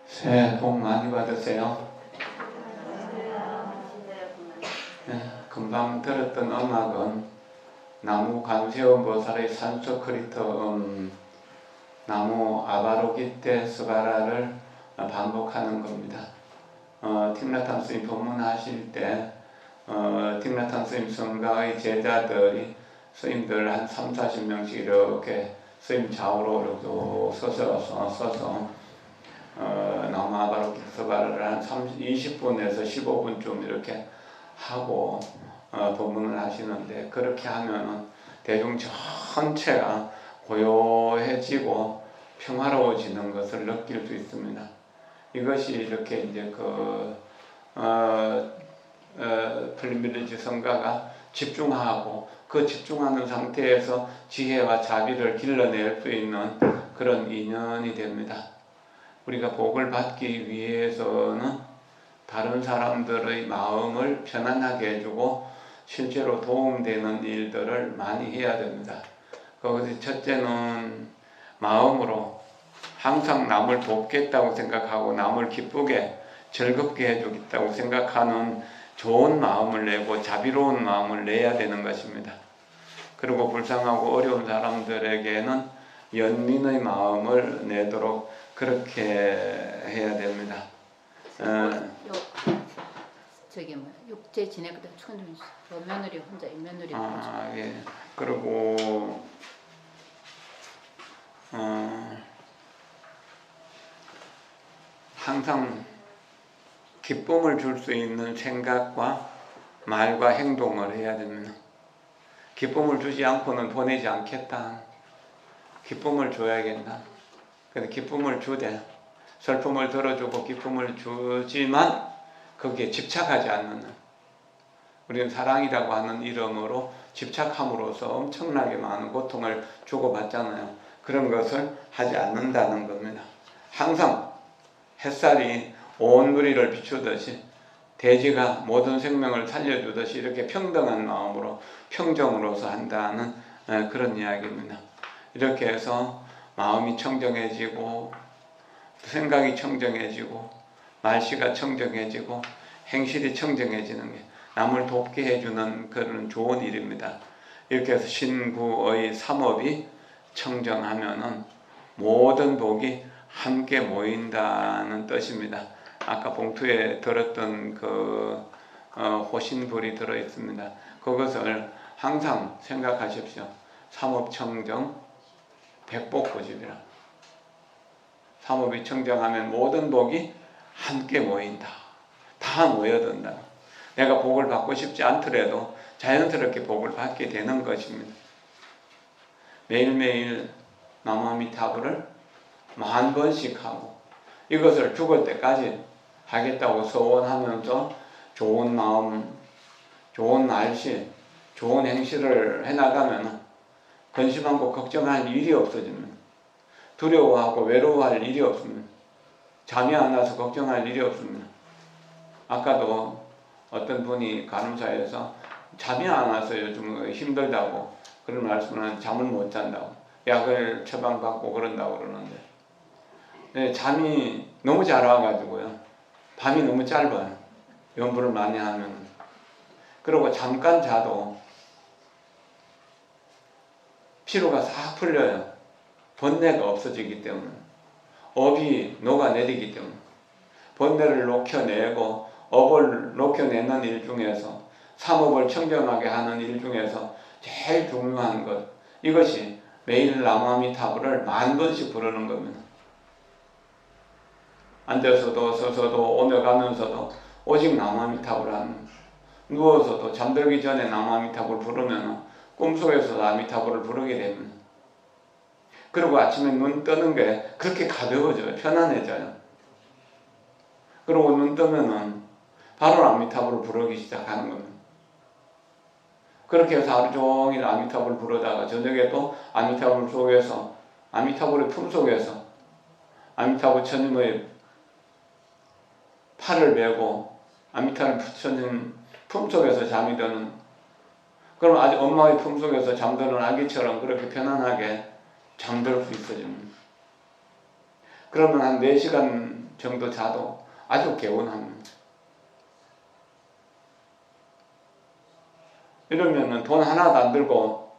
새해 복 많이 받으세요. 네, 금방 들었던 음악은 나무 관세음보살의 산소크리트 나무 아바로기테 스바라를 반복하는 겁니다. 틱나탄 스님 법문하실 때 틱나탄 스님 성가의 제자들이 스님들 한 30-40명씩 이렇게 스님 좌우로 이렇게 서서 나무 아바로기테 스바라를 한 20분에서 15분쯤 이렇게 하고 법문을 하시는데, 그렇게 하면은 대중 전체가 고요해지고 평화로워지는 것을 느낄 수 있습니다. 이것이 이렇게 이제 플리밀리지 성가가 집중하고 그 집중하는 상태에서 지혜와 자비를 길러낼 수 있는 그런 인연이 됩니다. 우리가 복을 받기 위해서는 다른 사람들의 마음을 편안하게 해주고 실제로 도움되는 일들을 많이 해야 됩니다. 거기서 첫째는 마음으로 항상 남을 돕겠다고 생각하고 남을 기쁘게 즐겁게 해주겠다고 생각하는 좋은 마음을 내고 자비로운 마음을 내야 되는 것입니다. 그리고 불쌍하고 어려운 사람들에게는 연민의 마음을 내도록 그렇게 해야 됩니다. 저기 뭐 육제 지내거든 천준 며느리 혼자 며느리 혼자. 예. 그리고 항상 기쁨을 줄 수 있는 생각과 말과 행동을 해야 됩니다. 기쁨을 주지 않고는 보내지 않겠다. 기쁨을 줘야겠다. 근데 기쁨을 주되 슬픔을 덜어주고 기쁨을 주지만 거기에 집착하지 않는, 우리는 사랑이라고 하는 이름으로 집착함으로써 엄청나게 많은 고통을 주고받잖아요. 그런 것을 하지 않는다는 겁니다. 항상 햇살이 온 누리를 비추듯이 대지가 모든 생명을 살려주듯이 이렇게 평등한 마음으로 평정으로서 한다는 그런 이야기입니다. 이렇게 해서 마음이 청정해지고 생각이 청정해지고 말씨가 청정해지고 행실이 청정해지는 게 남을 돕게 해주는 그런 좋은 일입니다. 이렇게 해서 신구의 삼업이 청정하면은 모든 복이 함께 모인다는 뜻입니다. 아까 봉투에 들었던 호신불이 들어 있습니다. 그것을 항상 생각하십시오. 삼업청정 백복고집이라. 삼업이 청정하면 모든 복이 함께 모인다. 다 모여든다. 내가 복을 받고 싶지 않더라도 자연스럽게 복을 받게 되는 것입니다. 매일매일 나무아미타불을 10,000번씩 하고 이것을 죽을 때까지 하겠다고 소원하면서 좋은 마음, 좋은 날씨, 좋은 행실을 해나가면 근심하고 걱정할 일이 없어집니다. 두려워하고 외로워할 일이 없습니다. 잠이 안 와서 걱정할 일이 없습니다. 아까도 어떤 분이 간호사에서 잠이 안 와서 요즘 힘들다고 그런 말씀을, 잠을 못 잔다고 약을 처방받고 그런다고 그러는데, 네, 잠이 너무 잘 와가지고요, 밤이 너무 짧아요. 연부를 많이 하면. 그리고 잠깐 자도 피로가 싹 풀려요. 번뇌가 없어지기 때문에, 업이 녹아내리기 때문에. 번뇌를 녹여내고 업을 녹여내는 일 중에서, 삼업을 청정하게 하는 일 중에서 제일 중요한 것, 이것이 매일 나무아미타불을 10,000번씩 부르는 겁니다. 앉아서도 서서도 오며 가면서도 오직 나무아미타불 하는, 누워서도 잠들기 전에 나무아미타불 부르면 꿈속에서도 아미타불을 부르게 됩니다. 그리고 아침에 눈 뜨는 게 그렇게 가벼워져요. 편안해져요. 그리고 눈 뜨면은 바로 아미타불을 부르기 시작하는 겁니다. 그렇게 해서 하루 종일 아미타불을 부르다가 저녁에도 아미타불 속에서, 아미타불의 품 속에서 아미타불 스님의 팔을 메고 아미타불 스님 품 속에서 잠이 드는, 그럼 아직 엄마의 품 속에서 잠드는 아기처럼 그렇게 편안하게 잠들 수 있어집니다. 그러면 한 4시간 정도 자도 아주 개운합니다. 이러면은 돈 하나도 안 들고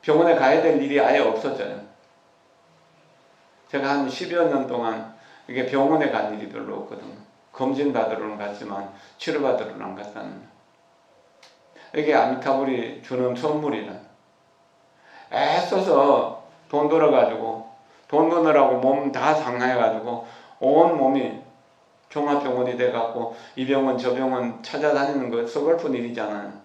병원에 가야 될 일이 아예 없어져요. 제가 한 10여 년 동안 이게 병원에 갈 일이 별로 없거든요. 검진 받으러는 갔지만 치료 받으러는 안 갔다는 거예요. 이게 아미타불이 주는 선물이라. 애써서 돈 들어가지고 돈 드느라고 몸 다 상해가지고 온 몸이 종합병원이 돼갖고 이 병원 저 병원 찾아다니는 거 서글픈 일이잖아요.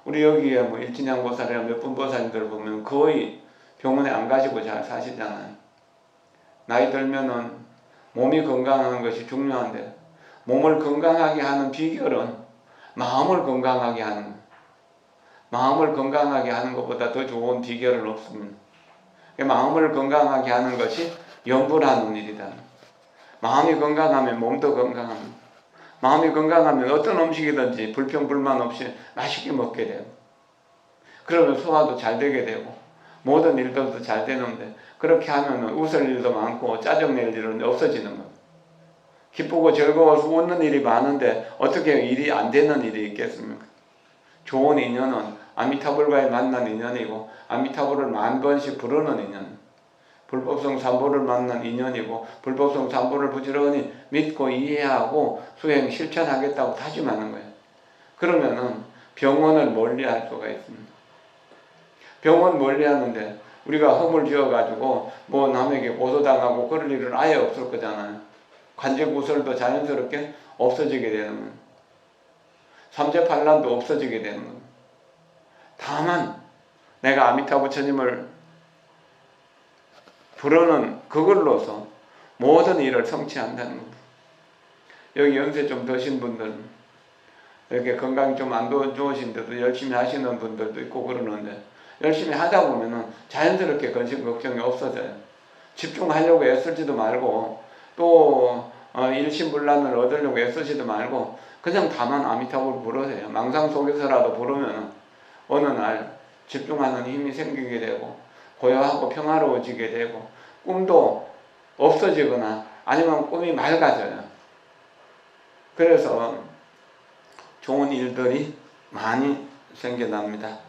우리 여기에 뭐 일진양 보살이나 몇 분 보살님들 보면 거의 병원에 안 가시고 잘 사시잖아요. 나이 들면은 몸이 건강한 것이 중요한데 몸을 건강하게 하는 비결은 마음을 건강하게 하는 거예요. 마음을 건강하게 하는 것보다 더 좋은 비결은 없습니다. 마음을 건강하게 하는 것이 염불하는 일이다. 마음이 건강하면 몸도 건강합니다. 마음이 건강하면 어떤 음식이든지 불평불만 없이 맛있게 먹게 돼요. 그러면 소화도 잘 되게 되고 모든 일들도 잘 되는데 그렇게 하면 웃을 일도 많고 짜증낼 일은 없어지는 거예요. 기쁘고 즐거워서 웃는 일이 많은데 어떻게 일이 안 되는 일이 있겠습니까? 좋은 인연은 아미타불과의 만난 인연이고 아미타불을 10,000번씩 부르는 인연, 불법성 삼보를 만난 인연이고 불법성 삼보를 부지런히 믿고 이해하고 수행 실천하겠다고 다짐하는 거예요. 그러면은 병원을 멀리할 수가 있습니다. 병원 멀리하는데 우리가 허물 지어가지고 뭐 남에게 고소당하고 그럴 일은 아예 없을 거잖아요. 관제구설도 자연스럽게 없어지게 되는 거예요. 삼재판란도 없어지게 되는 거예요. 다만 내가 아미타 부처님을 부르는 그걸로서 모든 일을 성취한다는 겁니다. 여기 연세 좀 드신 분들, 이렇게 건강이 좀 안 좋으신데도 열심히 하시는 분들도 있고 그러는데 열심히 하다 보면은 자연스럽게 근심 걱정이 없어져요. 집중하려고 애쓰지도 말고 또 일심불란을 얻으려고 애쓰지도 말고 그냥 다만 아미타불 부르세요. 망상 속에서라도 부르면 어느 날 집중하는 힘이 생기게 되고 고요하고 평화로워지게 되고 꿈도 없어지거나 아니면 꿈이 맑아져요. 그래서 좋은 일들이 많이 생겨납니다.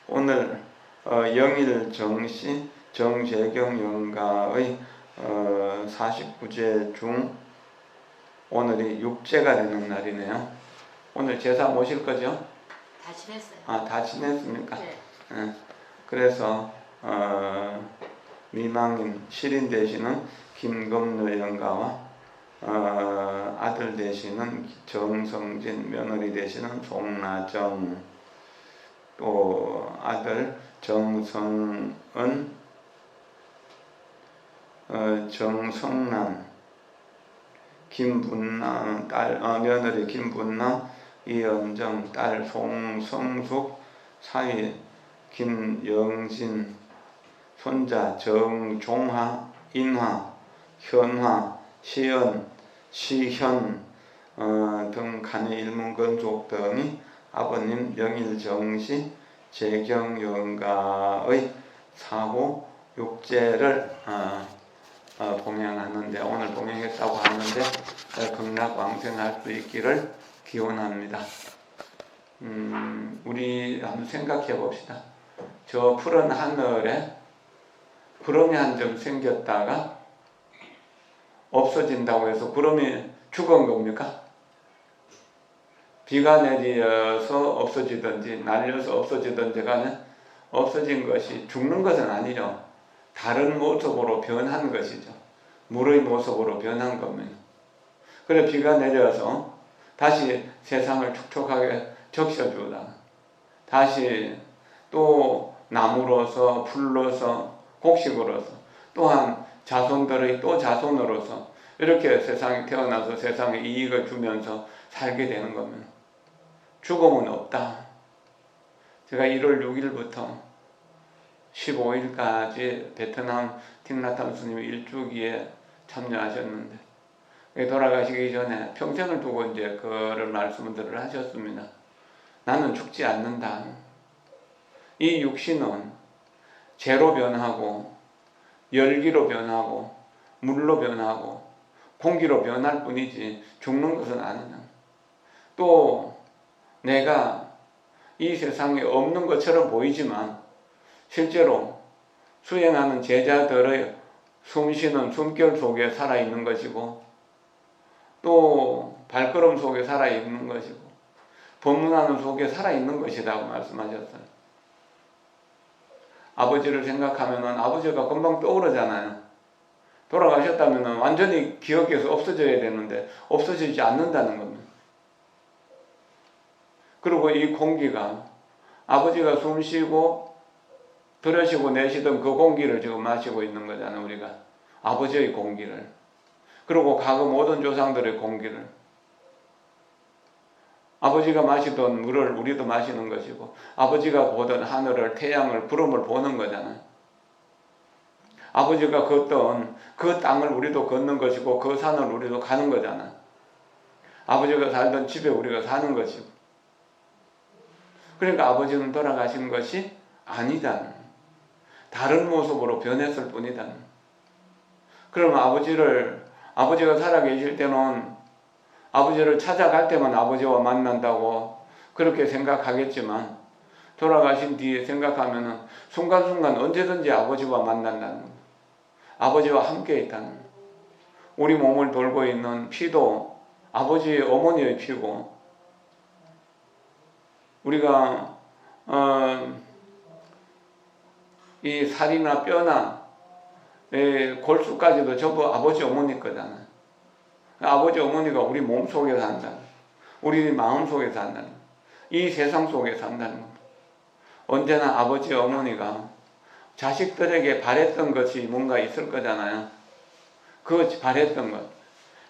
오늘 영일정시 정재경 영가의 49제 중 오늘이 6제가 되는 날이네요. 오늘 제사 모실 거죠? 다 지냈어요. 아, 다 지냈습니까? 네. 네. 그래서 미망인 실인 되시는 김금노 영가와 아들 되시는 정성진, 며느리 되시는 송나정, 또 아들 정성은, 정성남, 김분남, 딸, 며느리 김분남, 이연정, 딸 송성숙, 사위 김영진, 손자 정종하, 인화, 현화, 시연, 시현 등 간의 일문건족 등이 아버님 영일정시 재경영가의 사후 6제를 봉행하는데 오늘 봉행했다고 하는데 극락왕생할 수 있기를 기원합니다. 우리 한번 생각해 봅시다. 저 푸른 하늘에 구름이 한 점 생겼다가 없어진다고 해서 구름이 죽은 겁니까? 비가 내려서 없어지든지 날려서 없어지든지 간에 없어진 것이 죽는 것은 아니죠. 다른 모습으로 변한 것이죠. 물의 모습으로 변한 겁니다. 그래 비가 내려서 다시 세상을 촉촉하게 적셔주다. 다시 또 나무로서 풀로서 곡식으로서 또한 자손들의 또 자손으로서 이렇게 세상에 태어나서 세상에 이익을 주면서 살게 되는 겁니다. 죽음은 없다. 제가 1월 6일부터 15일까지 베트남 틱나탐 스님 일주기에 참여하셨는데 돌아가시기 전에 평생을 두고 이제 그를 말씀들을 하셨습니다. 나는 죽지 않는다. 이 육신은 재로 변하고 열기로 변하고 물로 변하고 공기로 변할 뿐이지 죽는 것은 아니잖아. 또 내가 이 세상에 없는 것처럼 보이지만 실제로 수행하는 제자들의 숨쉬는 숨결 속에 살아있는 것이고 또 발걸음 속에 살아있는 것이고 법문하는 속에 살아있는 것이라고 말씀하셨어요. 아버지를 생각하면 아버지가 금방 떠오르잖아요. 돌아가셨다면 완전히 기억에서 없어져야 되는데 없어지지 않는다는 겁니다. 그리고 이 공기가 아버지가 숨쉬고 들으시고 내쉬던 그 공기를 지금 마시고 있는 거잖아요. 우리가 아버지의 공기를, 그리고 과거 모든 조상들의 공기를, 아버지가 마시던 물을 우리도 마시는 것이고 아버지가 보던 하늘을, 태양을, 구름을 보는 거잖아요. 아버지가 걷던 그 땅을 우리도 걷는 것이고 그 산을 우리도 가는 거잖아요. 아버지가 살던 집에 우리가 사는 것이고. 그러니까 아버지는 돌아가신 것이 아니다. 다른 모습으로 변했을 뿐이다. 그러면 아버지가 살아계실 때는 아버지를 찾아갈 때만 아버지와 만난다고 그렇게 생각하겠지만 돌아가신 뒤에 생각하면 순간순간 언제든지 아버지와 만난다는 거예요. 아버지와 함께 있다는 거예요. 우리 몸을 돌고 있는 피도 아버지의 어머니의 피고, 우리가 이 살이나 뼈나 골수까지도 전부 아버지 어머니 거잖아요. 아버지 어머니가 우리 몸 속에 산다, 우리 마음 속에 산다, 이 세상 속에 산다는 겁니다. 언제나 아버지 어머니가 자식들에게 바랬던 것이 뭔가 있을 거잖아요. 그 바랬던 것,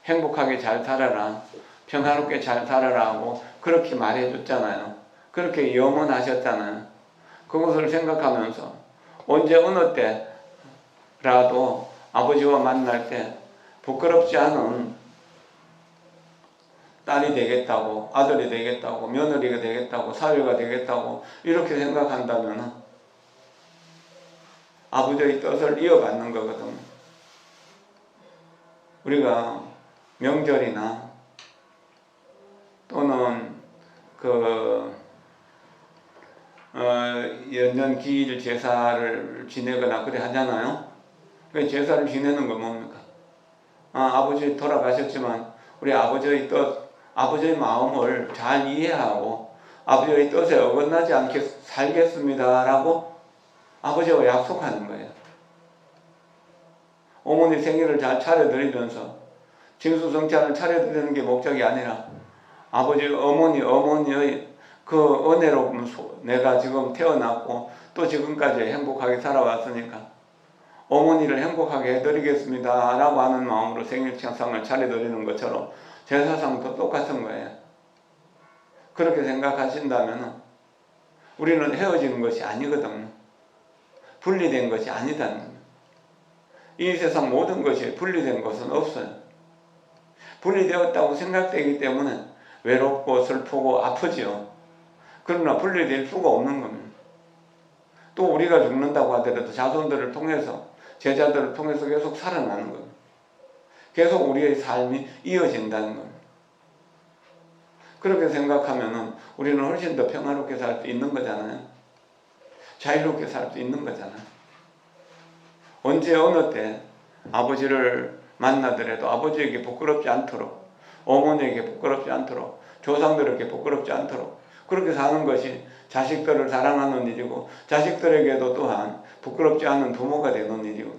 행복하게 잘 살아라, 평화롭게 잘 살아라 하고 그렇게 말해줬잖아요. 그렇게 염원하셨잖아요. 그것을 생각하면서 언제 어느 때라도 아버지와 만날 때 부끄럽지 않은 딸이 되겠다고, 아들이 되겠다고, 며느리가 되겠다고, 사위가 되겠다고 이렇게 생각한다면 아버지의 뜻을 이어받는 거거든요. 우리가 명절이나 또는 연년 기일 제사를 지내거나 그래 하잖아요. 그 제사를 지내는 건 뭡니까? 아버지 돌아가셨지만 우리 아버지의 뜻, 아버지의 마음을 잘 이해하고 아버지의 뜻에 어긋나지 않게 살겠습니다라고 아버지와 약속하는 거예요. 어머니 생일을 잘 차려드리면서 진수성찬을 차려드리는 게 목적이 아니라 아버지, 어머니의 그 은혜로 내가 지금 태어났고 또 지금까지 행복하게 살아왔으니까 어머니를 행복하게 해드리겠습니다 라고 하는 마음으로 생일상을 차려드리는 것처럼 제사상도 똑같은 거예요. 그렇게 생각하신다면 우리는 헤어지는 것이 아니거든요. 분리된 것이 아니다는 거예요. 이 세상 모든 것이 분리된 것은 없어요. 분리되었다고 생각되기 때문에 외롭고 슬프고 아프지요. 그러나 분리될 수가 없는 겁니다. 또 우리가 죽는다고 하더라도 자손들을 통해서, 제자들을 통해서 계속 살아나는 겁니다. 계속 우리의 삶이 이어진다는 겁니다. 그렇게 생각하면 우리는 훨씬 더 평화롭게 살 수 있는 거잖아요. 자유롭게 살 수 있는 거잖아요. 언제 어느 때 아버지를 만나더라도 아버지에게 부끄럽지 않도록, 어머니에게 부끄럽지 않도록, 조상들에게 부끄럽지 않도록 그렇게 사는 것이 자식들을 사랑하는 일이고 자식들에게도 또한 부끄럽지 않은 부모가 되는 일이고,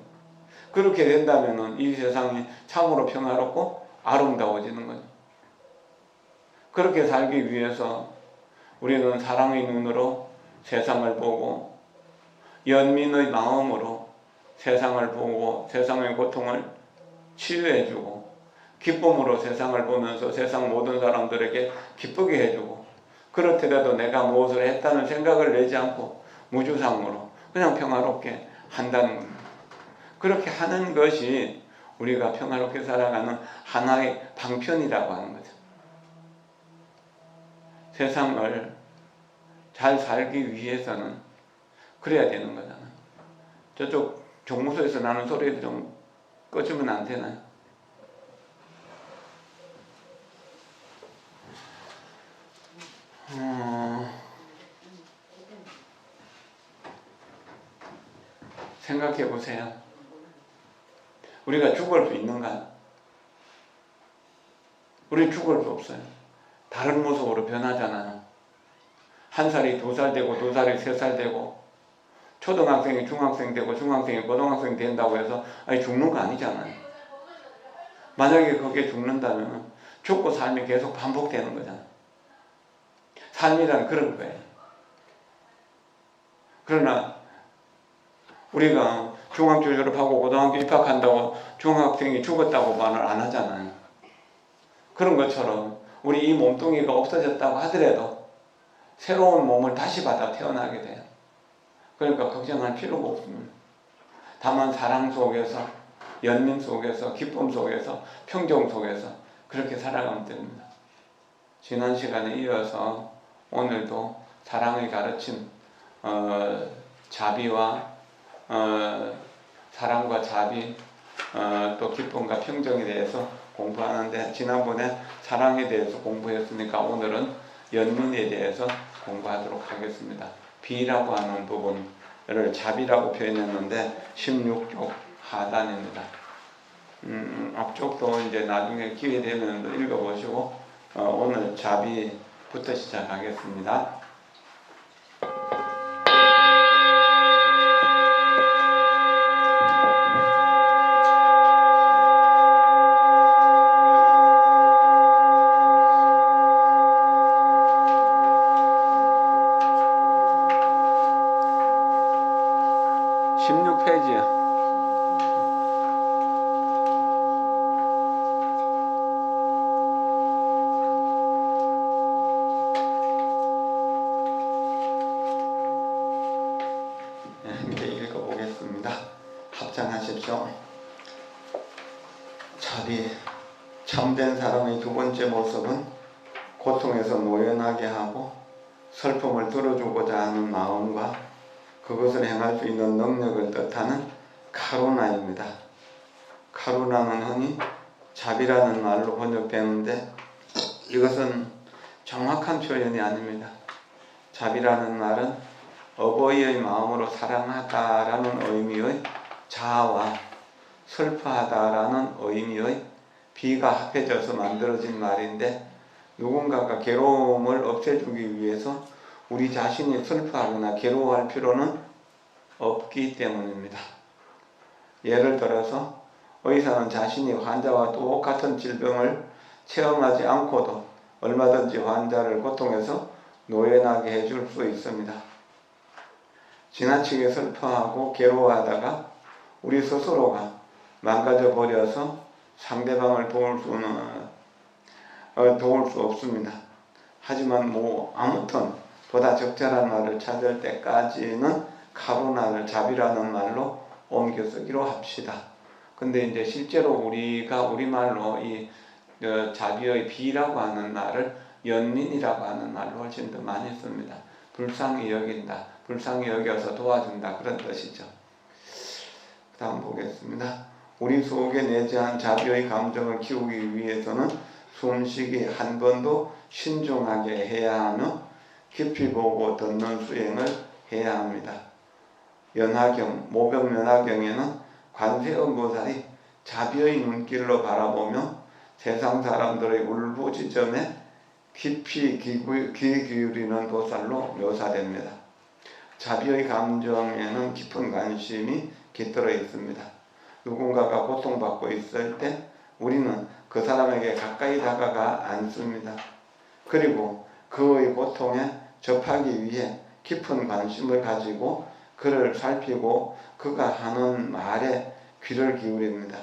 그렇게 된다면 이 세상이 참으로 평화롭고 아름다워지는 거죠. 그렇게 살기 위해서 우리는 사랑의 눈으로 세상을 보고 연민의 마음으로 세상을 보고 세상의 고통을 치유해주고 기쁨으로 세상을 보면서 세상 모든 사람들에게 기쁘게 해주고, 그렇더라도 내가 무엇을 했다는 생각을 내지 않고 무주상으로 그냥 평화롭게 한다는 겁니다. 그렇게 하는 것이 우리가 평화롭게 살아가는 하나의 방편이라고 하는 거죠. 세상을 잘 살기 위해서는 그래야 되는 거잖아요. 저쪽 종무소에서 나는 소리를 좀 꺼주면 안 되나요? 생각해 보세요. 우리가 죽을 수 있는가요? 우리 죽을 수 없어요. 다른 모습으로 변하잖아요. 1살이 2살 되고 2살이 3살 되고 초등학생이 중학생 되고 중학생이 고등학생 된다고 해서 아니 죽는 거 아니잖아요. 만약에 그게 죽는다면 죽고 삶이 계속 반복되는 거잖아요. 삶이란 그런 거예요. 그러나 우리가 중학교 졸업하고 고등학교 입학한다고 중학생이 죽었다고 말을 안 하잖아요. 그런 것처럼 우리 이 몸뚱이가 없어졌다고 하더라도 새로운 몸을 다시 받아 태어나게 돼요. 그러니까 걱정할 필요가 없습니다. 다만 사랑 속에서, 연민 속에서, 기쁨 속에서, 평정 속에서 그렇게 살아가면 됩니다. 지난 시간에 이어서 오늘도 사랑의 가르침, 자비와 사랑과 자비, 또 기쁨과 평정에 대해서 공부하는데 지난번에 사랑에 대해서 공부했으니까 오늘은 연민에 대해서 공부하도록 하겠습니다. 비라고 하는 부분을 자비라고 표현했는데 16쪽 하단입니다. 앞쪽도 이제 나중에 기회 되면 읽어보시고 오늘 자비부터 시작하겠습니다. 합장하십시오. 자비, 참된 사람의 두 번째 모습은 고통에서 노연하게 하고 슬픔을 덜어주고자 하는 마음과 그것을 행할 수 있는 능력을 뜻하는 카루나입니다. 카루나는 흔히 자비라는 말로 번역되는데 이것은 정확한 표현이 아닙니다. 자비라는 말은 어버이의 마음으로 사랑하다라는 의미의 자와 슬퍼하다라는 의미의 비가 합해져서 만들어진 말인데 누군가가 괴로움을 없애주기 위해서 우리 자신이 슬퍼하거나 괴로워할 필요는 없기 때문입니다. 예를 들어서 의사는 자신이 환자와 똑같은 질병을 체험하지 않고도 얼마든지 환자를 고통에서 노연하게 해줄 수 있습니다. 지나치게 슬퍼하고 괴로워하다가 우리 스스로가 망가져 버려서 상대방을 도울 수 없습니다. 하지만 아무튼 보다 적절한 말을 찾을 때까지는 카루나를 자비라는 말로 옮겨 쓰기로 합시다. 근데 이제 실제로 우리가 우리말로 이 자비의 비라고 하는 말을 연민이라고 하는 말로 훨씬 더 많이 씁니다. 불쌍히 여긴다, 불쌍히 여겨서 도와준다 그런 뜻이죠. 다음 보겠습니다. 우리 속에 내재한 자비의 감정을 키우기 위해서는 숨쉬기 한 번도 신중하게 해야 하며 깊이 보고 듣는 수행을 해야 합니다. 연화경, 모병연화경에는 관세음보살이 자비의 눈길로 바라보며 세상 사람들의 울부짖음에 깊이 귀 기울이는 보살로 묘사됩니다. 자비의 감정에는 깊은 관심이 깃들어 있습니다. 누군가가 고통받고 있을 때 우리는 그 사람에게 가까이 다가가 않습니다. 그리고 그의 고통에 접하기 위해 깊은 관심을 가지고 그를 살피고 그가 하는 말에 귀를 기울입니다.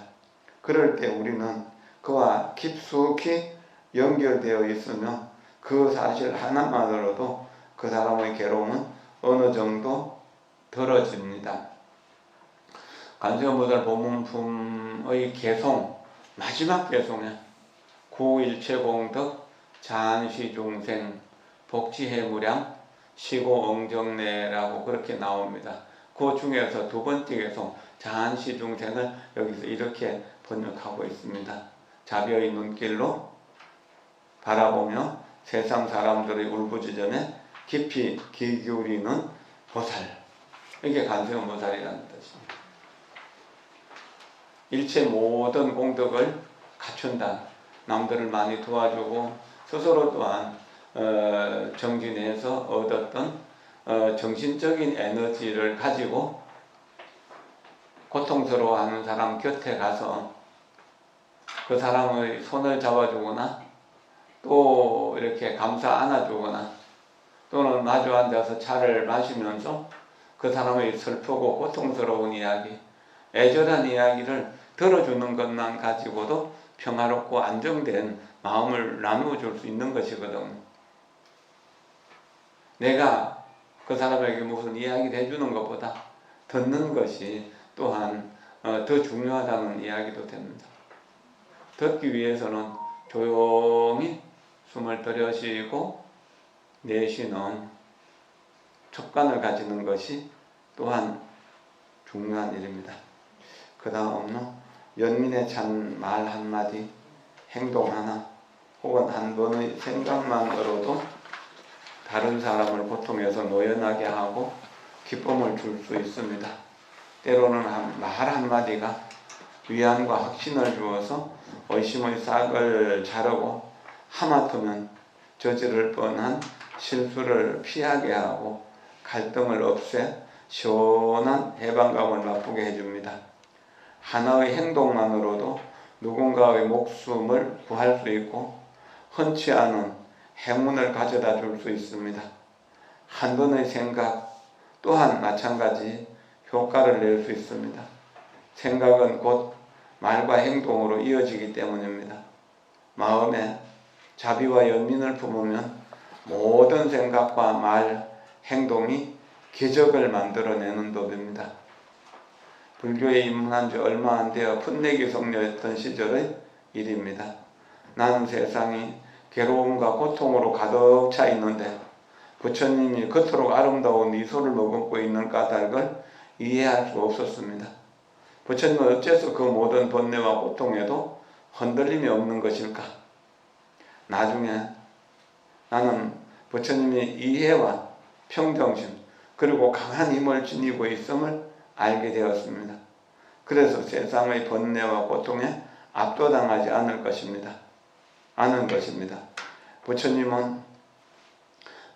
그럴 때 우리는 그와 깊숙이 연결되어 있으며 그 사실 하나만으로도 그 사람의 괴로움은 어느 정도 덜어집니다. 관세음보살 법문품의 개송, 마지막 개송에 구일체공덕, 자한시중생, 복지해무량, 시고엉정내라고 그렇게 나옵니다. 그 중에서 두 번째에서 자한시중생을 여기서 이렇게 번역하고 있습니다. 자비의 눈길로 바라보며 세상 사람들의 울부짖음에 깊이 귀 기울이는 보살. 이게 간세음보살이라는 뜻입니다. 일체 모든 공덕을 갖춘다. 남들을 많이 도와주고 스스로 또한 정진해서 얻었던 정신적인 에너지를 가지고 고통스러워하는 사람 곁에 가서 그 사람의 손을 잡아주거나 또 이렇게 감싸 안아주거나 또는 마주 앉아서 차를 마시면서 그 사람의 슬프고 고통스러운 이야기, 애절한 이야기를 들어주는 것만 가지고도 평화롭고 안정된 마음을 나누어줄 수 있는 것이거든. 내가 그 사람에게 무슨 이야기를 해주는 것보다 듣는 것이 또한 더 중요하다는 이야기도 됩니다. 듣기 위해서는 조용히 숨을 들여쉬고 내쉬는 촉감을 가지는 것이 또한 중요한 일입니다. 그 다음은 연민에 찬 말 한마디, 행동 하나 혹은 한 번의 생각만으로도 다른 사람을 고통에서 노연하게 하고 기쁨을 줄 수 있습니다. 때로는 말 한마디가 위안과 확신을 주어서 의심의 싹을 자르고 하마터면 저지를 뻔한 실수를 피하게 하고 갈등을 없애 시원한 해방감을 맛보게 해줍니다. 하나의 행동만으로도 누군가의 목숨을 구할 수 있고 흔치 않은 행운을 가져다 줄 수 있습니다. 한 번의 생각 또한 마찬가지 효과를 낼 수 있습니다. 생각은 곧 말과 행동으로 이어지기 때문입니다. 마음에 자비와 연민을 품으면 모든 생각과 말, 행동이 기적을 만들어내는 법입니다. 불교에 입문한 지 얼마 안 되어 풋내기 성녀였던 시절의 일입니다. 나는 세상이 괴로움과 고통으로 가득 차 있는데 부처님이 그토록 아름다운 미소를 머금고 있는 까닭을 이해할 수 없었습니다. 부처님은 어째서 그 모든 번뇌와 고통에도 흔들림이 없는 것일까? 나중에 나는 부처님이 이해와 평정심 그리고 강한 힘을 지니고 있음을 알게 되었습니다. 그래서 세상의 번뇌와 고통에 압도당하지 않을 것입니다. 아는 것입니다. 부처님은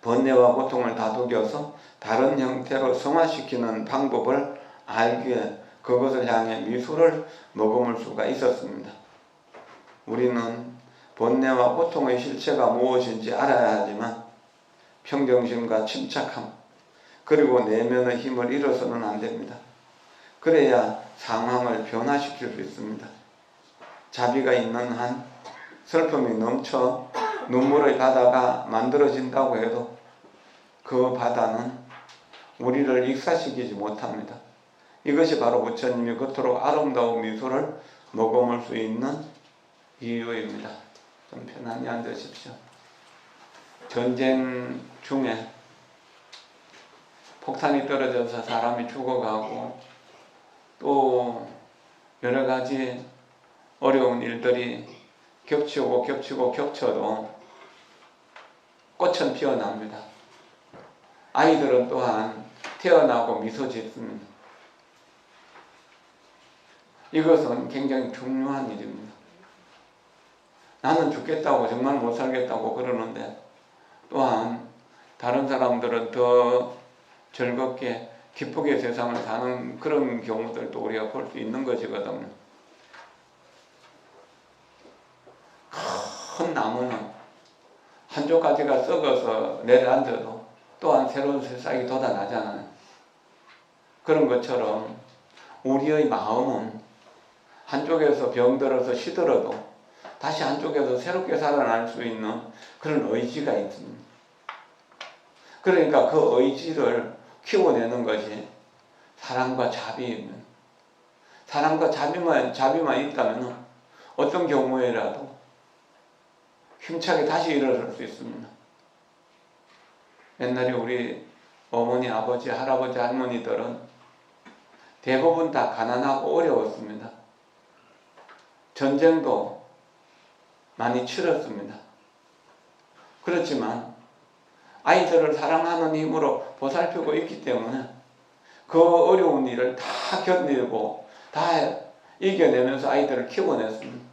번뇌와 고통을 다독여서 다른 형태로 승화시키는 방법을 알기에 그것을 향해 미소를 머금을 수가 있었습니다. 우리는 번뇌와 고통의 실체가 무엇인지 알아야 하지만 평정심과 침착함 그리고 내면의 힘을 잃어서는 안 됩니다. 그래야 상황을 변화시킬 수 있습니다. 자비가 있는 한 슬픔이 넘쳐 눈물의 바다가 만들어진다고 해도 그 바다는 우리를 익사시키지 못합니다. 이것이 바로 부처님이 그토록 아름다운 미소를 머금을 수 있는 이유입니다. 좀 편안히 앉으십시오. 전쟁 중에 폭탄이 떨어져서 사람이 죽어가고 또 여러 가지 어려운 일들이 겹치고 겹쳐도 꽃은 피어납니다. 아이들은 또한 태어나고 미소 짓습니다. 이것은 굉장히 중요한 일입니다. 나는 죽겠다고 정말 못 살겠다고 그러는데 또한 다른 사람들은 더 즐겁게 기쁘게 세상을 사는 그런 경우들도 우리가 볼 수 있는 것이거든요. 큰 나무는 한쪽 가지가 썩어서 내려앉아도 또한 새로운 새싹이 돋아나잖아요. 그런 것처럼 우리의 마음은 한쪽에서 병들어서 시들어도 다시 한쪽에서 새롭게 살아날 수 있는 그런 의지가 있습니다. 그러니까 그 의지를 키워내는 것이 사랑과 자비입니다. 사랑과 자비만 있다면 어떤 경우에라도 힘차게 다시 일어설 수 있습니다. 옛날에 우리 어머니, 아버지, 할아버지, 할머니들은 대부분 다 가난하고 어려웠습니다. 전쟁도 많이 치렀습니다. 그렇지만 아이들을 사랑하는 힘으로 보살피고 있기 때문에 그 어려운 일을 다 견디고 다 이겨내면서 아이들을 키워냈습니다.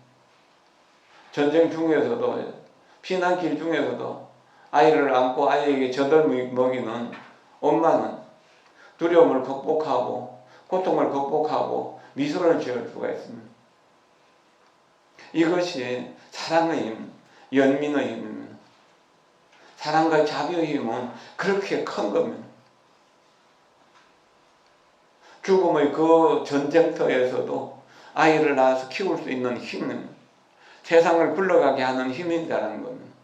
전쟁 중에서도 피난길 중에서도 아이를 안고 아이에게 젖을 먹이는 엄마는 두려움을 극복하고 고통을 극복하고 미소를 지을 수가 있습니다. 이것이 사랑의 힘, 연민의 힘입니다. 사랑과 자비의 힘은 그렇게 큰 겁니다. 죽음의 그 전쟁터에서도 아이를 낳아서 키울 수 있는 힘은 세상을 굴러가게 하는 힘이라는 겁니다.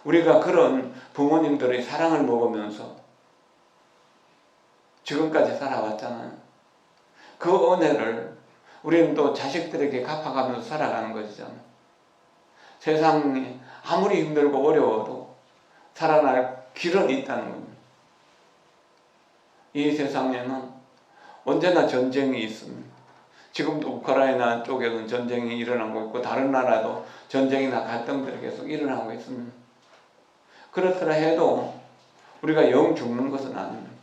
우리가 그런 부모님들의 사랑을 먹으면서 지금까지 살아왔잖아요. 그 은혜를 우리는 또 자식들에게 갚아가면서 살아가는 것이잖아요. 세상이 아무리 힘들고 어려워도 살아날 길은 있다는 겁니다. 이 세상에는 언제나 전쟁이 있습니다. 지금도 우크라이나 쪽에는 전쟁이 일어나고 있고 다른 나라도 전쟁이나 갈등들이 계속 일어나고 있습니다. 그렇더라 해도 우리가 영 죽는 것은 아닙니다.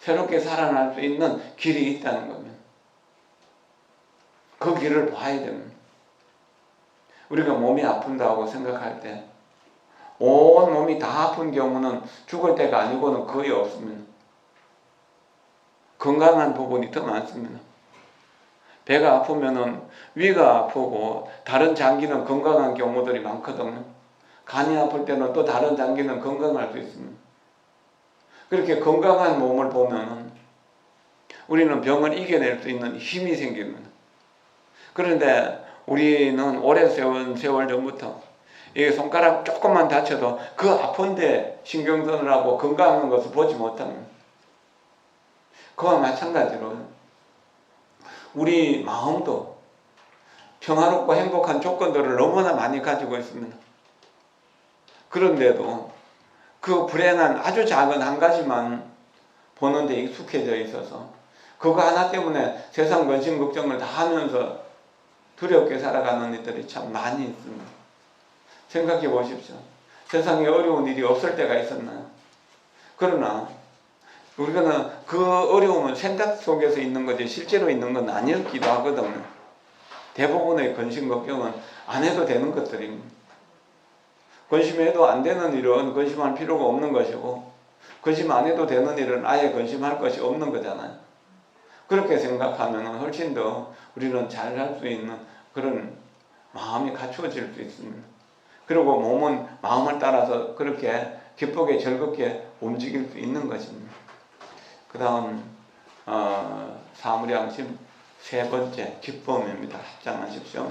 새롭게 살아날 수 있는 길이 있다는 겁니다. 그 길을 봐야 됩니다. 우리가 몸이 아픈다고 생각할 때 온 몸이 다 아픈 경우는 죽을 때가 아니고는 거의 없습니다. 건강한 부분이 더 많습니다. 배가 아프면은 위가 아프고 다른 장기는 건강한 경우들이 많거든요. 간이 아플 때는 또 다른 장기는 건강할 수 있습니다. 그렇게 건강한 몸을 보면은 우리는 병을 이겨낼 수 있는 힘이 생깁니다. 그런데 우리는 오랜 세월 전부터 이 손가락 조금만 다쳐도 그 아픈데 신경 쓰느라고 건강한 것을 보지 못합니다. 그와 마찬가지로 우리 마음도 평화롭고 행복한 조건들을 너무나 많이 가지고 있습니다. 그런데도 그 불행한 아주 작은 한 가지만 보는 데 익숙해져 있어서 그거 하나 때문에 세상 근심 걱정을 다 하면서 두렵게 살아가는 이들이 참 많이 있습니다. 생각해 보십시오. 세상에 어려운 일이 없을 때가 있었나요? 그러나 우리가 그 어려움은 생각 속에서 있는 거지 실제로 있는 건 아니었기도 하거든요. 대부분의 근심 걱정은 안 해도 되는 것들입니다. 근심해도 안 되는 일은 근심할 필요가 없는 것이고 근심 안 해도 되는 일은 아예 근심할 것이 없는 거잖아요. 그렇게 생각하면 훨씬 더 우리는 잘 할 수 있는 그런 마음이 갖추어질 수 있습니다. 그리고 몸은 마음을 따라서 그렇게 기쁘게 즐겁게 움직일 수 있는 것입니다. 그 다음 사무량심 세 번째 기쁨입니다. 합장하십시오.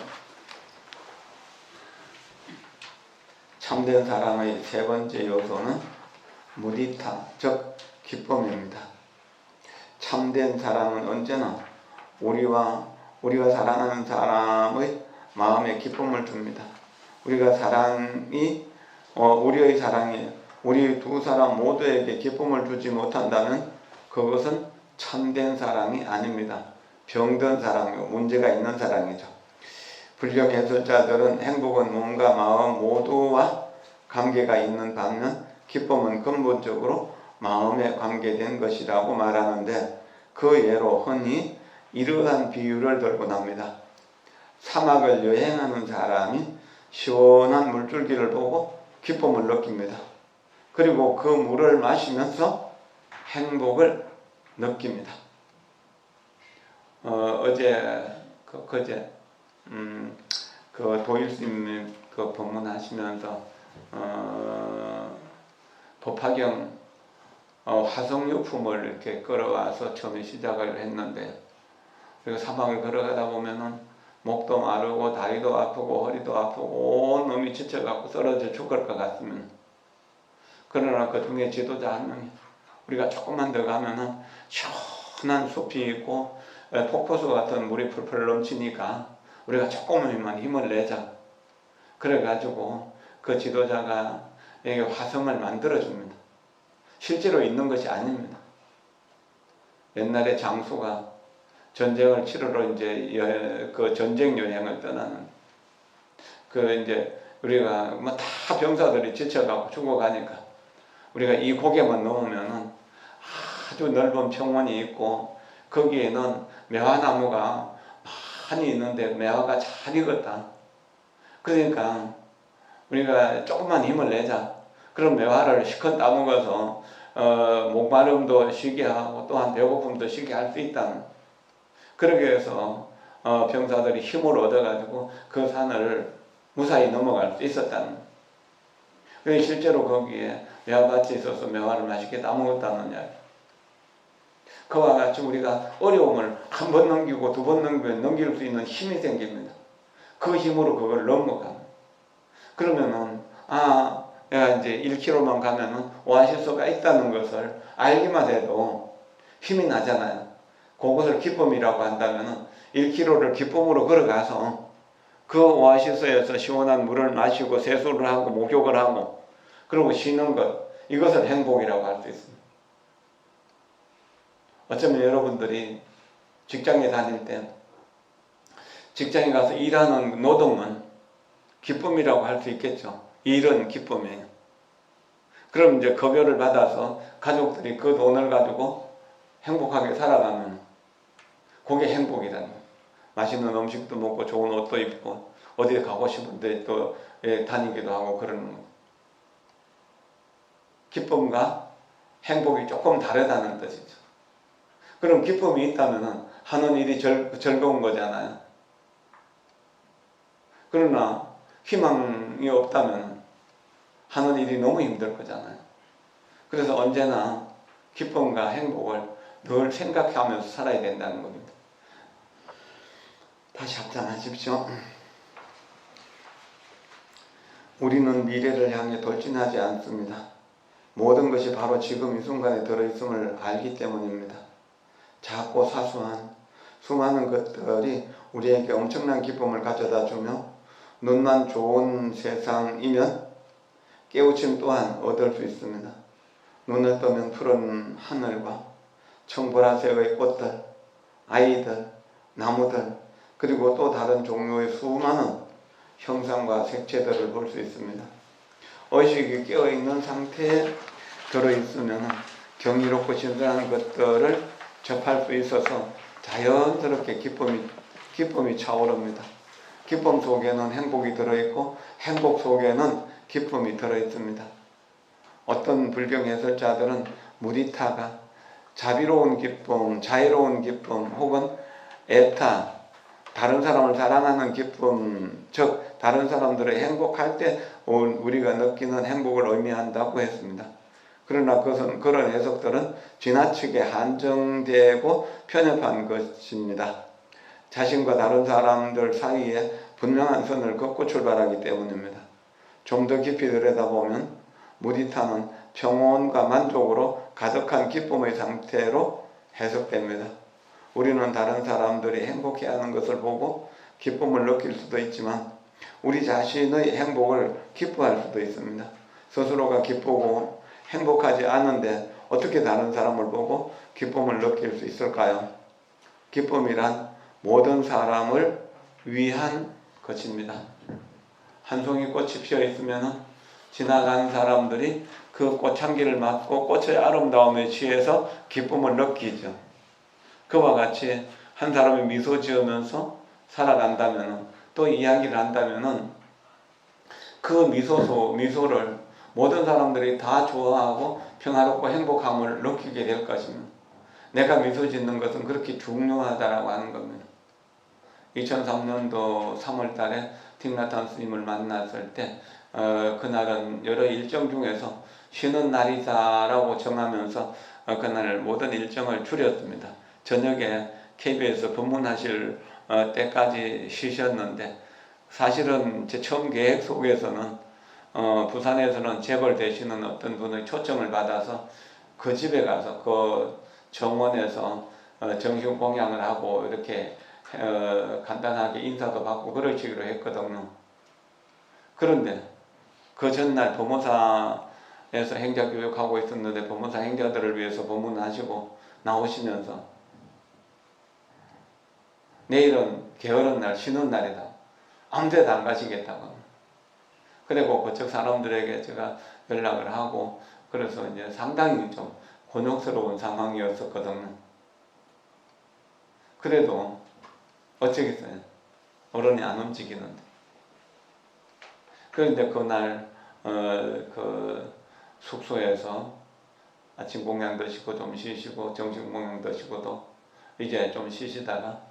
참된 사랑의 세 번째 요소는 무디타, 즉 기쁨입니다. 참된 사랑은 언제나 우리와 사랑하는 사람의 마음에 기쁨을 줍니다. 우리의 사랑이 우리 두 사람 모두에게 기쁨을 주지 못한다면 그것은 참된 사랑이 아닙니다. 병든 사랑이고 문제가 있는 사랑이죠. 불경 해설자들은 행복은 몸과 마음 모두와 관계가 있는 반면 기쁨은 근본적으로 마음에 관계된 것이라고 말하는데 그 예로 흔히 이러한 비유를 들고 납니다. 사막을 여행하는 사람이 시원한 물줄기를 보고 기쁨을 느낍니다. 그리고 그 물을 마시면서 행복을 느낍니다. 그제 그 도일스님 그 법문하시면서 법화경 화성유품을 이렇게 끌어와서 처음에 시작을 했는데 그리고 사막을 걸어가다 보면은 목도 마르고 다리도 아프고 허리도 아프고 온 몸이 지쳐갖고 쓰러져 죽을 것 같으면 그러나 그 중에 지도자 한 명이 우리가 조금만 더 가면은 시원한 숲이 있고 폭포수 같은 물이 풀풀 넘치니까 우리가 조금만 힘을 내자. 그래가지고 그 지도자가 여기 화성을 만들어줍니다. 실제로 있는 것이 아닙니다. 옛날에 장수가 전쟁을 치르러 이제 그 전쟁 여행을 떠나는 그 이제 우리가 뭐 다 병사들이 지쳐가고 죽어가니까 우리가 이 고개만 넘으면은 아주 넓은 평원이 있고 거기에는 매화나무가 많이 있는데 매화가 잘 익었다. 그러니까 우리가 조금만 힘을 내자. 그럼 매화를 시컷 따먹어서 목마름도 쉬게 하고 또한 배고픔도 쉬게 할 수 있다는. 그러기 위해서 병사들이 힘을 얻어가지고 그 산을 무사히 넘어갈 수 있었다는. 그래서 실제로 거기에 매화밭이 있어서 매화를 맛있게 따먹었다는 이야기. 그와 같이 우리가 어려움을 한 번 넘기고 두 번 넘기면 넘길 수 있는 힘이 생깁니다. 그 힘으로 그걸 넘어가는. 그러면은 내가 이제 1km만 가면은 오아시스가 있다는 것을 알기만 해도 힘이 나잖아요. 그것을 기쁨이라고 한다면은 1km를 기쁨으로 걸어가서 그 오아시스에서 시원한 물을 마시고 세수를 하고 목욕을 하고 그리고 쉬는 것, 이것을 행복이라고 할 수 있습니다. 어쩌면 여러분들이 직장에 다닐 때 직장에 가서 일하는 노동은 기쁨이라고 할 수 있겠죠. 일은 기쁨이에요. 그럼 이제 급여를 받아서 가족들이 그 돈을 가지고 행복하게 살아가면 그게 행복이라는 거예요. 맛있는 음식도 먹고 좋은 옷도 입고 어디에 가고 싶은데 또 다니기도 하고 그러는 거예요. 기쁨과 행복이 조금 다르다는 뜻이죠. 그럼 기쁨이 있다면 하는 일이 즐거운 거잖아요. 그러나 희망이 없다면 하는 일이 너무 힘들 거잖아요. 그래서 언제나 기쁨과 행복을 늘 생각하면서 살아야 된다는 겁니다. 다시 합장하십시오. 우리는 미래를 향해 돌진하지 않습니다. 모든 것이 바로 지금 이 순간에 들어있음을 알기 때문입니다. 작고 사소한 수많은 것들이 우리에게 엄청난 기쁨을 가져다 주며 눈만 좋은 세상이면 깨우침 또한 얻을 수 있습니다. 눈을 뜨면 푸른 하늘과 청보라색의 꽃들, 아이들, 나무들, 그리고 또 다른 종류의 수많은 형상과 색채들을 볼 수 있습니다. 의식이 깨어있는 상태에 들어있으면 경이롭고 신선한 것들을 접할 수 있어서 자연스럽게 기쁨이 차오릅니다. 기쁨 속에는 행복이 들어있고 행복 속에는 기쁨이 들어있습니다. 어떤 불경 해설자들은 무디타가 자비로운 기쁨, 자유로운 기쁨 혹은 에타, 다른 사람을 사랑하는 기쁨, 즉 다른 사람들이 행복할 때 우리가 느끼는 행복을 의미한다고 했습니다. 그러나 그런 해석들은 지나치게 한정되고 편협한 것입니다. 자신과 다른 사람들 사이에 분명한 선을 긋고 출발하기 때문입니다. 좀 더 깊이 들여다보면 무디타는 평온과 만족으로 가득한 기쁨의 상태로 해석됩니다. 우리는 다른 사람들이 행복해하는 것을 보고 기쁨을 느낄 수도 있지만 우리 자신의 행복을 기뻐할 수도 있습니다. 스스로가 기쁘고 행복하지 않은데 어떻게 다른 사람을 보고 기쁨을 느낄 수 있을까요? 기쁨이란 모든 사람을 위한 것입니다. 한 송이 꽃이 피어 있으면 지나간 사람들이 그 꽃향기를 맡고 꽃의 아름다움에 취해서 기쁨을 느끼죠. 그와 같이 한 사람이 미소 지으면서 살아간다면 또 이야기를 한다면 그 미소를 모든 사람들이 다 좋아하고 평화롭고 행복함을 느끼게 될 것입니다. 내가 미소 짓는 것은 그렇게 중요하다라고 하는 겁니다. 2003년도 3월 달에 틱나탄 스님을 만났을 때 그날은 여러 일정 중에서 쉬는 날이다라고 정하면서 그날 모든 일정을 줄였습니다. 저녁에 KBS 법문하실 때까지 쉬셨는데 사실은 제 처음 계획 속에서는 부산에서는 재벌 되시는 어떤 분의 초청을 받아서 그 집에 가서 그 정원에서 정신 공양을 하고 이렇게 간단하게 인사도 받고 그러시기로 했거든요. 그런데 그 전날 법무사에서 행자교육하고 있었는데 법무사 행자들을 위해서 법문하시고 나오시면서 내일은 게으른 날, 쉬는 날이다. 아무 데도 안 가시겠다고. 그리고 그쪽 사람들에게 제가 연락을 하고 그래서 이제 상당히 좀 곤욕스러운 상황이었었거든요. 그래도 어쩌겠어요. 어른이 안 움직이는데. 그런데 그날 그 숙소에서 아침 공양 드시고 좀 쉬시고 점심 공양 드시고도 이제 좀 쉬시다가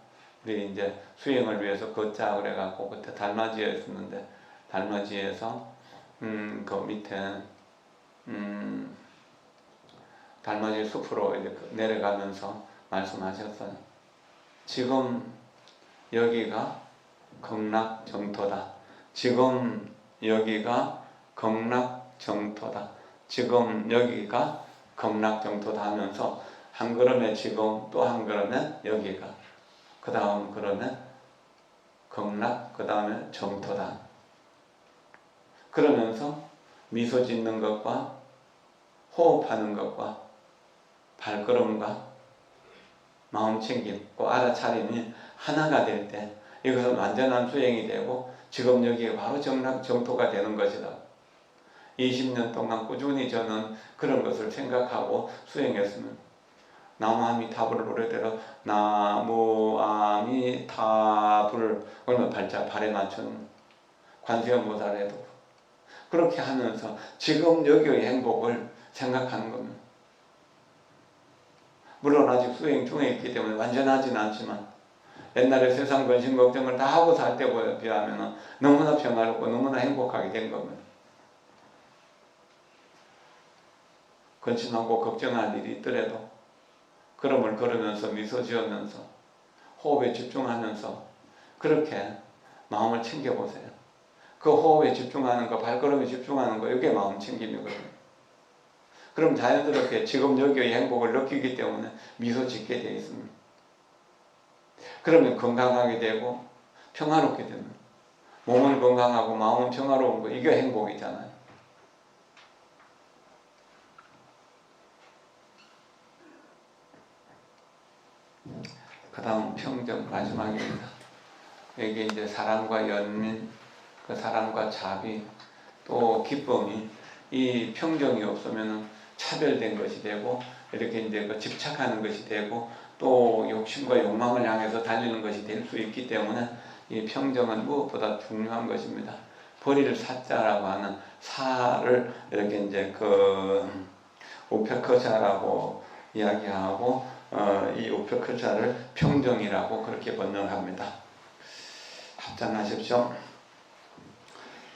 우리 이제 수행을 위해서 걷자 그래갖고 그때 달맞이에 있었는데 달맞이에서 그 밑에 달맞이 숲으로 이렇게 내려가면서 말씀하셨어요. 지금 여기가 극락정토다. 지금 여기가 극락정토다. 지금 여기가 극락정토다 하면서 한 걸음에 지금 또 한 걸음에 여기가 그 다음 걸음에 극락 그 다음에 정토다. 그러면서 미소 짓는 것과 호흡하는 것과 발걸음과 마음챙김, 그 알아차림이 하나가 될 때 이것은 완전한 수행이 되고 지금 여기가 바로 정토가 되는 것이다. 20년 동안 꾸준히 저는 그런 것을 생각하고 수행했으면 나무아미타불을 노래대로 나무아미타불 얼마 발자 발에 맞춘 관세음보살에도 그렇게 하면서 지금 여기의 행복을 생각하는 겁니다. 물론 아직 수행 중에 있기 때문에 완전하진 않지만 옛날에 세상 근심 걱정을 다 하고 살 때에 비하면 너무나 평화롭고 너무나 행복하게 된 겁니다. 근심하고 걱정할 일이 있더라도 걸음을 걸으면서 미소 지으면서 호흡에 집중하면서 그렇게 마음을 챙겨보세요. 그 호흡에 집중하는 거, 발걸음에 집중하는 거, 이게 마음 챙김이거든요. 그럼 자연스럽게 지금 여기의 행복을 느끼기 때문에 미소 짓게 되어 있습니다. 그러면 건강하게 되고 평화롭게 됩니다. 몸은 건강하고 마음은 평화로운 거, 이게 행복이잖아요. 그 다음 평정 마지막입니다. 여기 이제 사랑과 연민, 그 사랑과 자비, 또 기쁨이 이 평정이 없으면 차별된 것이 되고 이렇게 이제 그 집착하는 것이 되고 또 욕심과 욕망을 향해서 달리는 것이 될 수 있기 때문에 이 평정은 무엇보다 중요한 것입니다. 버릴 사자라고 하는 사를 이렇게 이제 그 우페크샤라고 이야기하고 이 우페크샤를 평정이라고 그렇게 번역합니다. 합장하십시오.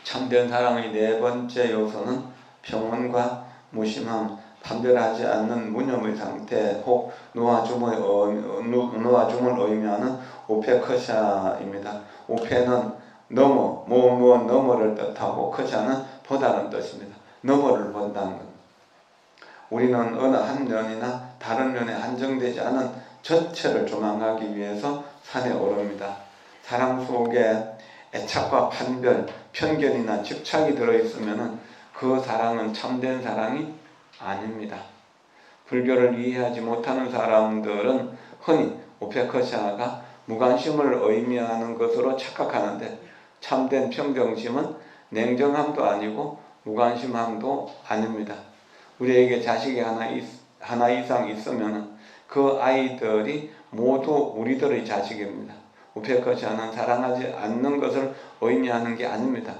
참된 사랑의 네 번째 요소는 평온과 무심함, 판별하지 않는 무념의 상태, 혹 누아줌을 의미하는 우페크샤입니다. 우페는 너머, 무엇 너머를 뜻하고 크샤는 보다는 뜻입니다. 너머를 본다는 것. 우리는 어느 한 면이나 다른 면에 한정되지 않은 전체를 조망하기 위해서 산에 오릅니다. 사랑 속에 애착과 판별, 편견이나 집착이 들어있으면 그 사랑은 참된 사랑이 아닙니다. 불교를 이해하지 못하는 사람들은 흔히 우페크샤가 무관심을 의미하는 것으로 착각하는데 참된 평정심은 냉정함도 아니고 무관심함도 아닙니다. 우리에게 자식이 하나 이상 있으면 그 아이들이 모두 우리들의 자식입니다. 우페크샤는 사랑하지 않는 것을 의미하는 게 아닙니다.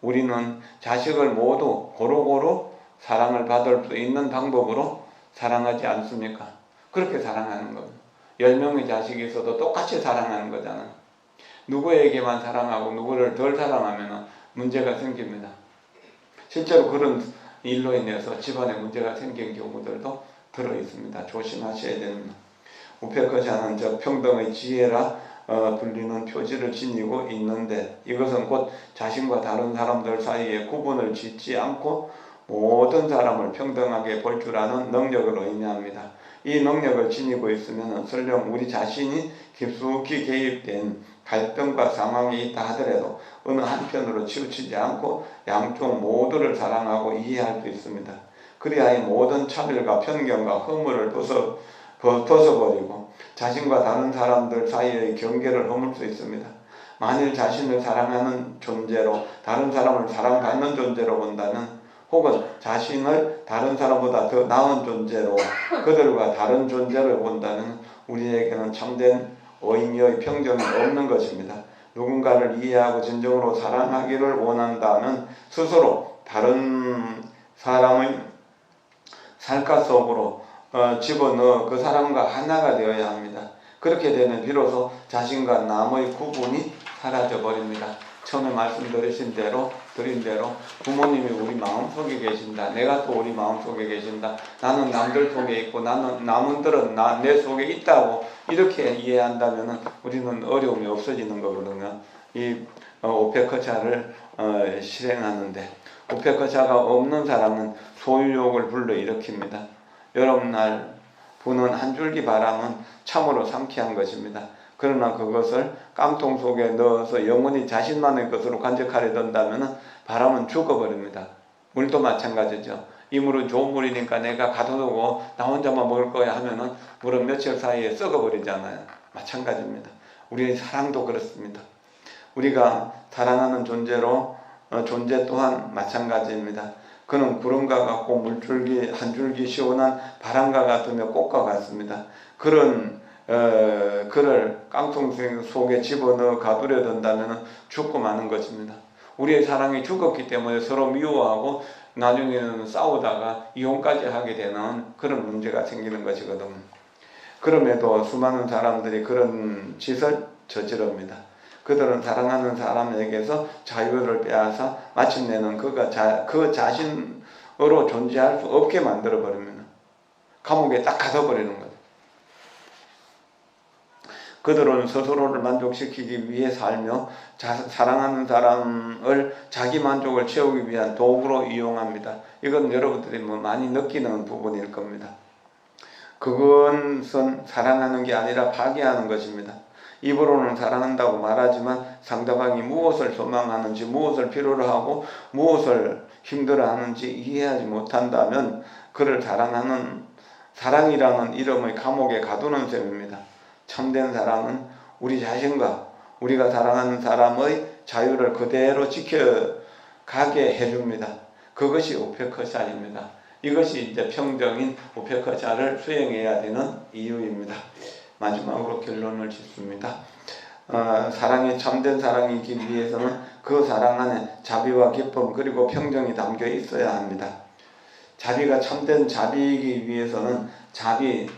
우리는 자식을 모두 고루고루 사랑을 받을 수 있는 방법으로 사랑하지 않습니까? 그렇게 사랑하는 겁니다. 10명의 자식이 있어도 똑같이 사랑하는 거잖아요. 누구에게만 사랑하고 누구를 덜 사랑하면 문제가 생깁니다. 실제로 그런 일로 인해서 집안에 문제가 생긴 경우들도 들어있습니다. 조심하셔야 됩니다. 우페크샤는 저 평등의 지혜라 불리는 표지를 지니고 있는데 이것은 곧 자신과 다른 사람들 사이에 구분을 짓지 않고 모든 사람을 평등하게 볼 줄 아는 능력을 의미합니다. 이 능력을 지니고 있으면 설령 우리 자신이 깊숙이 개입된 갈등과 상황이 있다 하더라도 어느 한편으로 치우치지 않고 양쪽 모두를 사랑하고 이해할 수 있습니다. 그리하여 모든 차별과 편견과 허물을 벗어버리고 자신과 다른 사람들 사이의 경계를 허물 수 있습니다. 만일 자신을 사랑하는 존재로 다른 사람을 사랑받는 존재로 본다면 혹은 자신을 다른 사람보다 더 나은 존재로 그들과 다른 존재를 본다면 우리에게는 참된 의미의 평정이 없는 것입니다. 누군가를 이해하고 진정으로 사랑하기를 원한다면 스스로 다른 사람의 살갗 속으로 집어넣어 그 사람과 하나가 되어야 합니다. 그렇게 되면 비로소 자신과 남의 구분이 사라져 버립니다. 처음에 말씀드린 대로 부모님이 우리 마음속에 계신다. 내가 또 우리 마음속에 계신다. 나는 남들 속에 있고 남들은 내 속에 있다고 이렇게 이해한다면 우리는 어려움이 없어지는 거거든요. 이 오페커차를 실행하는데 오페커차가 없는 사람은 소유욕을 불러일으킵니다. 여름날 부는 한 줄기 바람은 참으로 상쾌한 것입니다. 그러나 그것을 깡통 속에 넣어서 영원히 자신만의 것으로 간직하려 든다면 바람은 죽어버립니다. 물도 마찬가지죠. 이 물은 좋은 물이니까 내가 가둬두고 나 혼자만 먹을 거야 하면은 물은 며칠 사이에 썩어버리잖아요. 마찬가지입니다. 우리의 사랑도 그렇습니다. 우리가 사랑하는 존재 또한 마찬가지입니다. 그는 구름과 같고 물줄기 한 줄기 시원한 바람과 같으며 꽃과 같습니다. 그를 깡통 속에 집어넣어 가두려 든다면 죽고 마는 것입니다. 우리의 사랑이 죽었기 때문에 서로 미워하고 나중에는 싸우다가 이혼까지 하게 되는 그런 문제가 생기는 것이거든요. 그럼에도 수많은 사람들이 그런 짓을 저지릅니다. 그들은 사랑하는 사람에게서 자유를 빼앗아 마침내는 그 자신으로 존재할 수 없게 만들어 버립니다. 감옥에 딱 가둬버리는 거죠. 그들은 스스로를 만족시키기 위해 살며 사랑하는 사람을 자기 만족을 채우기 위한 도구로 이용합니다. 이건 여러분들이 많이 느끼는 부분일 겁니다. 그것은 사랑하는 게 아니라 파괴하는 것입니다. 입으로는 사랑한다고 말하지만 상대방이 무엇을 소망하는지, 무엇을 필요로 하고 무엇을 힘들어하는지 이해하지 못한다면 그를 사랑이라는 이름의 감옥에 가두는 셈입니다. 참된 사랑은 우리 자신과 우리가 사랑하는 사람의 자유를 그대로 지켜가게 해줍니다. 그것이 오페커샤입니다. 이것이 이제 평정인 오페커샤를 수행해야 되는 이유입니다. 마지막으로 결론을 짓습니다. 사랑이 참된 사랑이기 위해서는 그 사랑 안에 자비와 기쁨 그리고 평정이 담겨 있어야 합니다. 자비가 참된 자비이기 위해서는 자비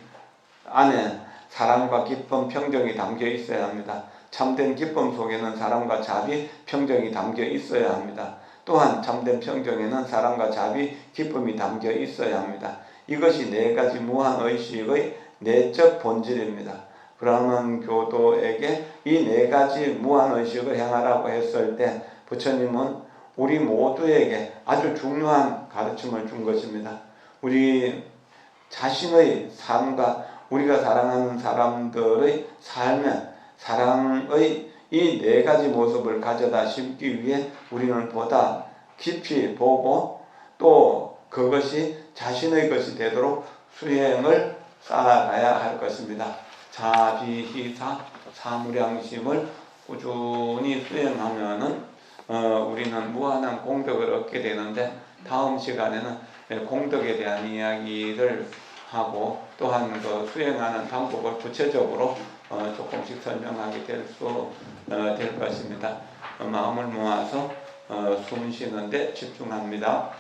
안에 사랑과 기쁨, 평정이 담겨 있어야 합니다. 참된 기쁨 속에는 사랑과 자비, 평정이 담겨 있어야 합니다. 또한 참된 평정에는 사랑과 자비, 기쁨이 담겨 있어야 합니다. 이것이 네 가지 무한의식의 내적 본질입니다. 브라만 교도에게 이 네 가지 무한의식을 행하라고 했을 때 부처님은 우리 모두에게 아주 중요한 가르침을 준 것입니다. 우리 자신의 삶과 우리가 사랑하는 사람들의 삶에 사랑의 이 네 가지 모습을 가져다 심기 위해 우리는 보다 깊이 보고 또 그것이 자신의 것이 되도록 수행을 쌓아가야 할 것입니다. 자비희사 사무량심을 꾸준히 수행하면은 우리는 무한한 공덕을 얻게 되는데 다음 시간에는 공덕에 대한 이야기를 하고 또한 그 수행하는 방법을 구체적으로 조금씩 설명하게 될 것입니다. 마음을 모아서 숨 쉬는데 집중합니다.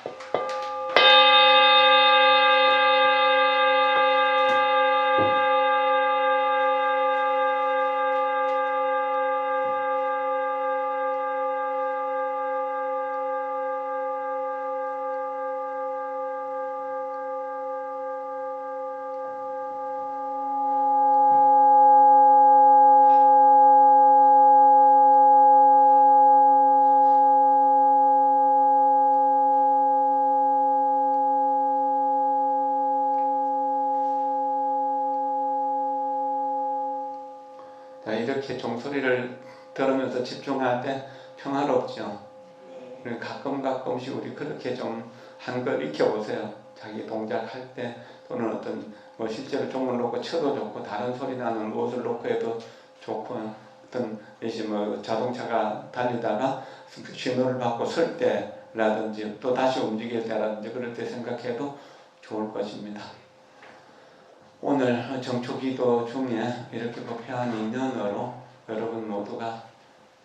이렇게 종소리를 들으면서 집중할 때 평화롭죠. 가끔씩 우리 그렇게 좀 한 걸 익혀보세요. 자기 동작할 때 또는 어떤 뭐 실제로 종을 놓고 쳐도 좋고 다른 소리 나는 무엇을 놓고 해도 좋고 어떤 이제 뭐 자동차가 달리다가 신호를 받고 설 때라든지 또 다시 움직일 때라든지 그럴 때 생각해도 좋을 것입니다. 오늘 정초기도 중에 이렇게 부패한 인연으로 여러분 모두가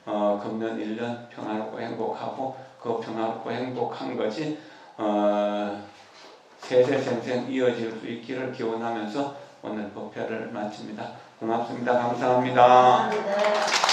금년 1년 평화롭고 행복하고 그 평화롭고 행복한 것이 세세생생 이어질 수 있기를 기원하면서 오늘 법회를 마칩니다. 고맙습니다. 감사합니다. 감사합니다.